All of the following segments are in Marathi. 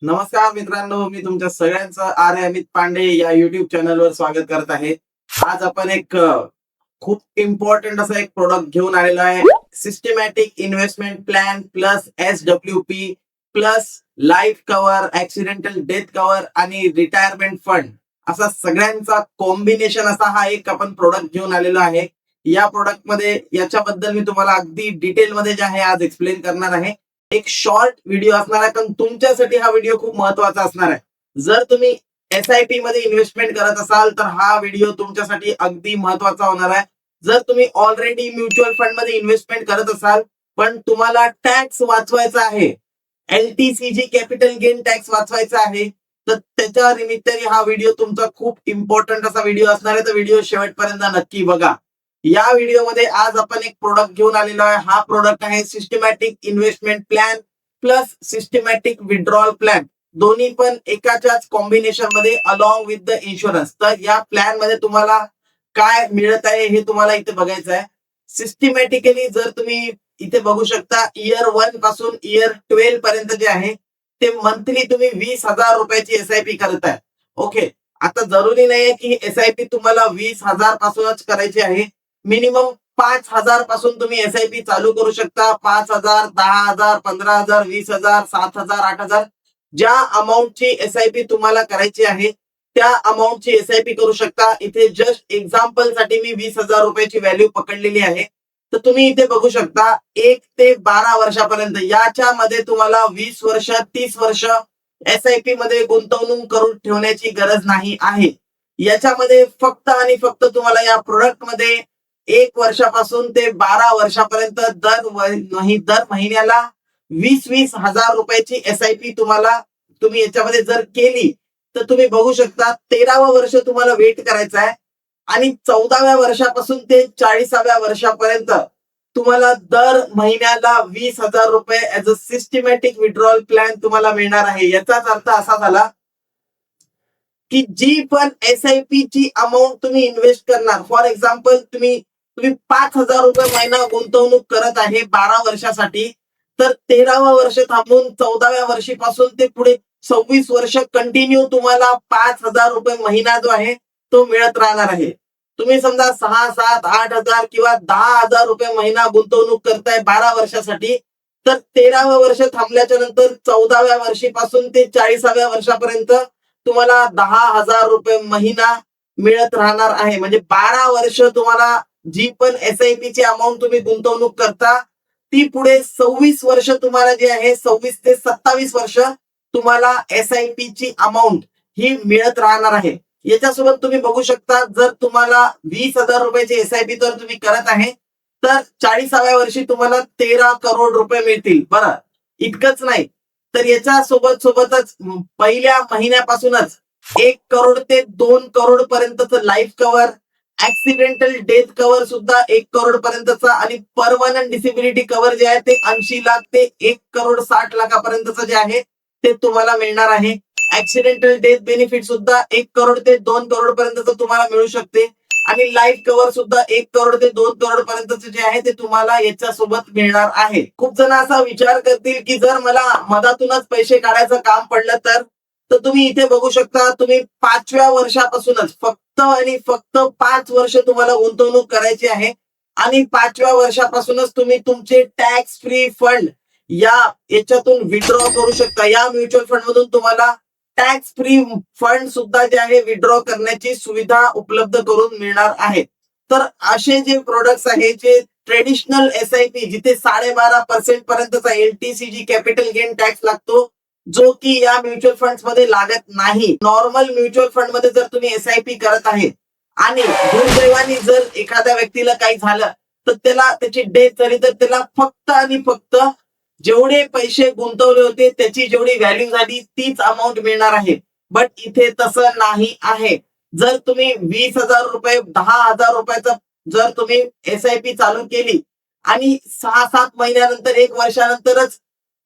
नमस्कार मित्रांनो, मी तुमच्या सगळ्यांचं आर्य अमित पांडे या युट्यूब चॅनलवर स्वागत करत आहे. आज आपण एक खूप इम्पॉर्टंट असा एक प्रोडक्ट घेऊन आलेलो आहे. Systematic investment plan plus SWP plus life cover, accidental death cover आणि रिटायरमेंट फंड असा सगळ्यांचा कॉम्बिनेशन असा हा एक आपण प्रोडक्ट घेऊन आलेलो आहे. या प्रोडक्ट मध्ये याच्याबद्दल मी तुम्हाला अगदी डिटेल मध्ये जे आहे आज एक्सप्लेन करणार आहे. एक शॉर्ट व्हिडिओ असणार आहे, पण तुमच्यासाठी हा व्हिडिओ खूप महत्वाचा असणार आहे. जर तुम्ही SIP मध्ये इन्व्हेस्टमेंट करत असाल तर हा व्हिडिओ तुमच्यासाठी अगदी महत्वाचा होणार आहे. जर तुम्ही ऑलरेडी म्युच्युअल फंड मध्ये इन्व्हेस्टमेंट करत असाल पण तुम्हाला टॅक्स वाचवायचा आहे, LTCG कॅपिटल गेन टॅक्स वाचवायचा आहे, तर त्याच्या निमित्ताने हा व्हिडिओ तुमचा खूप इम्पॉर्टंट असा व्हिडिओ असणार आहे. तर व्हिडिओ शेवटपर्यंत नक्की बघा. या व्हिडिओमध्ये आज आपण एक प्रोडक्ट घेऊन आलेलो आहे. हा प्रोडक्ट आहे systematic investment plan plus systematic withdrawal plan, दोन्ही पण एकाच्याच कॉम्बिनेशन मध्ये अलॉंग विथ द इन्शुरन्स. तर या प्लॅन मध्ये तुम्हाला काय मिळत आहे हे तुम्हाला इथे बघायचं आहे. सिस्टमॅटिकली जर तुम्ही इथे बघू शकता, इयर 1 पासून इयर 12 पर्यंत जे आहे ते मंथली तुम्ही 20,000 रुपयाची SIP करताय. ओके, आता जरुरी नाहीये की SIP तुम्हाला 20,000 पासूनच करायची आहे. मिनिमम 5,000 पासून तुम्ही SIP चालू करू शकता. 5,000, 10,000, 15,000, 20,000, 7,000, 8,000 ज्या अमाऊंटची SIP तुम्हाला करायची आहे त्या अमाऊंटची SIP करू शकता. इथे जस्ट एक्झाम्पल साठी मी 20,000 रुपयाची व्हॅल्यू पकडलेली आहे. तर तुम्ही इथे बघू शकता 1 ते 12 वर्षापर्यंत याच्यामध्ये तुम्हाला 20 वर्ष 30 वर्ष SIP मध्ये गुंतवणूक करून ठेवण्याची गरज नाही आहे. याच्यामध्ये फक्त आणि फक्त तुम्हाला या प्रोडक्ट मध्ये 1 वर्षापासून ते 12 वर्षापर्यंत दर महिन्याला 20-20 हजार रुपयाची SIP तुम्ही याच्यामध्ये जर केली तर तुम्ही बघू शकता 13वं वर्ष तुम्हाला वेट करायचं आहे आणि 14व्या वर्षापासून ते 40व्या वर्षापर्यंत तुम्हाला दर महिन्याला 20,000 रुपये as a systematic withdrawal plan तुम्हाला मिळणार आहे. याचाच अर्थ असा झाला की जी पण SIP ची अमाऊंट तुम्ही इन्व्हेस्ट करणार, फॉर एक्झाम्पल तुम्ही तुम्ही 5,000 रुपये महिना गुंतवणूक करत आहे 12 वर्षासाठी, तर 13वं वर्ष थांबून 14व्या वर्षीपासून ते पुढे 26 वर्ष कंटिन्यू तुम्हाला 5,000 रुपये महिना जो आहे तो मिळत राहणार आहे. तुम्ही समजा 6, 7, 8,000 किंवा 10,000 रुपये महिना गुंतवणूक करताय 12 वर्षासाठी, तर 13वं वर्ष थांबल्याच्या नंतर 14व्या वर्षीपासून ते 40व्या वर्षापर्यंत तुम्हाला 10,000 रुपये महिना मिळत राहणार आहे. म्हणजे 12 वर्ष तुम्हाला जी पण SIP ची अमाऊंट तुम्ही गुंतवणूक करता ती पुढे 26 वर्ष तुम्हाला जे आहे 26 ते 27 वर्ष तुम्हाला SIP ची अमाऊंट ही मिळत राहणार आहे. याच्यासोबत तुम्ही बघू शकता, जर तुम्हाला 20,000 रुपयाची SIP तर तुम्ही करत आहे तर 40व्या वर्षी तुम्हाला 13 करोड रुपये मिळतील. बरं, इतकंच नाही तर याच्या सोबत सोबतच पहिल्या महिन्यापासूनच 1 करोड ते 2 करोड पर्यंतच life cover, accidental death cover सुद्धा 1 करोड पर्यंतचा आणि परमनंट डिसेबिलिटी कव्हर जे आहे ते 80 लाख ते 1 करोड 60 लाखापर्यंतचं जे आहे ते तुम्हाला मिळणार आहे. ऍक्सिडेंटल डेथ बेनिफिट सुद्धा 1 करोड ते 2 करोड पर्यंत तुम्हाला मिळू शकते आणि लाईफ कव्हर सुद्धा 1 करोड ते 2 करोड पर्यंतचे जे आहे ते तुम्हाला याच्यासोबत मिळणार आहे. खूप जण असा विचार करतील की जर मला मधातूनच पैसे काढायचं काम पडलं तर तुम्ही इथे बघू शकता, तुम्ही 5व्या वर्षापासूनच फक्त आणि फक्त 5 वर्ष तुम्हाला गुंतवणूक करायची आहे आणि 5व्या वर्षापासूनच तुम्ही तुमचे टॅक्स फ्री फंड याच्यातून विड्रॉ करू शकता. या म्युच्युअल फंड मधून तुम्हाला टॅक्स फ्री फंड सुद्धा जे आहे विड्रॉ करण्याची सुविधा उपलब्ध करून मिळणार आहे. तर असे जे प्रोडक्ट्स आहे जे ट्रेडिशनल SIP जिथे 12.5% पर्यंतचा LTCG कॅपिटल गेन टॅक्स लागतो, जो की या म्युच्युअल फंड्स मध्ये लागत नाही. नॉर्मल म्युच्युअल फंड मध्ये जर तुम्ही SIP करत आहे आणि दुर्दैवाने जर एखाद्या व्यक्तीला काही झालं तर त्याची डेथ झाली तर त्याला फक्त आणि फक्त जेवढे पैसे गुंतवले होते त्याची जेवढी व्हॅल्यू झाली तीच अमाऊंट मिळणार आहे. बट इथे तसं नाही आहे. जर तुम्ही 20,000 रुपये 10,000 रुपयाचा जर तुम्ही SIP चालू केली आणि 6-7 महिन्यानंतर 1 वर्षानंतरच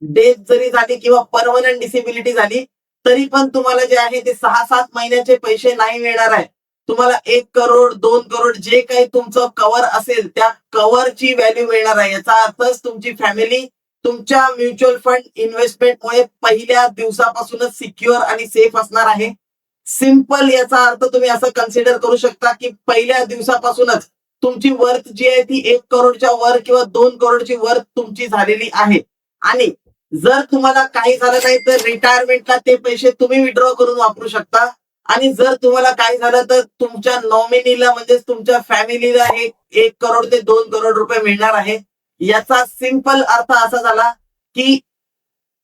डेथ जरी झाली किंवा परमनंट डिसेबिलिटी झाली तरी पण तुम्हाला जे आहे ते 6-7 महिन्याचे पैसे नाही मिळणार आहे. तुम्हाला 1 करोड 2 करोड जे काही तुमचं कव्हर असेल त्या कव्हरची व्हॅल्यू मिळणार आहे. याचा अर्थच तुमची फॅमिली तुमच्या म्युच्युअल फंड इन्व्हेस्टमेंटमुळे पहिल्या दिवसापासूनच सिक्युअर आणि सेफ असणार आहे. सिंपल याचा अर्थ तुम्ही असं कन्सिडर करू शकता की पहिल्या दिवसापासूनच तुमची वर्थ जी आहे ती 1 करोडच्या वर किंवा 2 करोडची वर्थ तुमची झालेली आहे. आणि जर तुम्हाला काही झालं नाही तर रिटायरमेंटला ते पैसे तुम्ही विड्रॉ करून वापरू शकता. आणि जर तुम्हाला काही झालं तर तुमच्या नॉमिनीला म्हणजे तुमच्या फॅमिलीला 1 करोड ते 2 करोड रुपये मिळणार आहे. याचा सिंपल अर्थ असा झाला की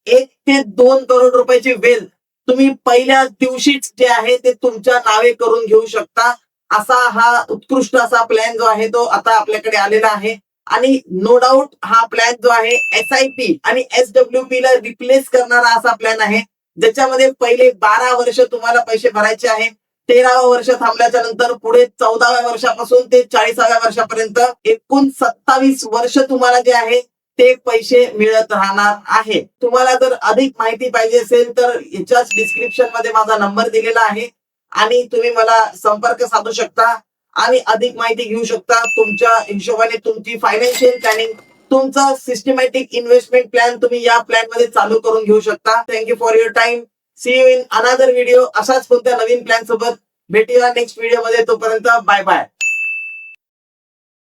1 ते 2 करोड रुपयाची वेल तुम्ही पहिल्या दिवशीच जे आहे ते तुमच्या नावे करून घेऊ शकता. असा हा उत्कृष्ट असा प्लॅन जो आहे तो आता आपल्याकडे आलेला आहे. आणि नो डाऊट हा प्लॅन जो आहे SIP आणि SWP ला रिप्लेस करणारा असा प्लॅन आहे. ज्याच्यामध्ये पहिले 12 वर्ष तुम्हाला पैसे भरायचे आहे. 13वं वर्ष थांबल्याच्या नंतर पुढे 14व्या वर्षापासून ते 40व्या वर्षापर्यंत एकूण 27 वर्ष तुम्हाला जे आहे ते पैसे मिळत राहणार आहे. तुम्हाला जर अधिक माहिती पाहिजे असेल तर याच्याच डिस्क्रिप्शन मध्ये माझा नंबर दिलेला आहे आणि तुम्ही मला संपर्क साधू शकता आणि अधिक माहिती घेऊ शकता. तुमच्या हिशोबाने तुमची फायनान्शियल प्लॅनिंग, तुमचा सिस्टमॅटिक इन्व्हेस्टमेंट प्लॅन तुम्ही या प्लॅन मध्ये चालू करून घेऊ शकता. Thank you for your time. See you in another video. अशाच कोणत्या नवीन प्लॅन सोबत भेटूया नेक्स्ट व्हिडिओ मध्ये. तोपर्यंत बाय बाय.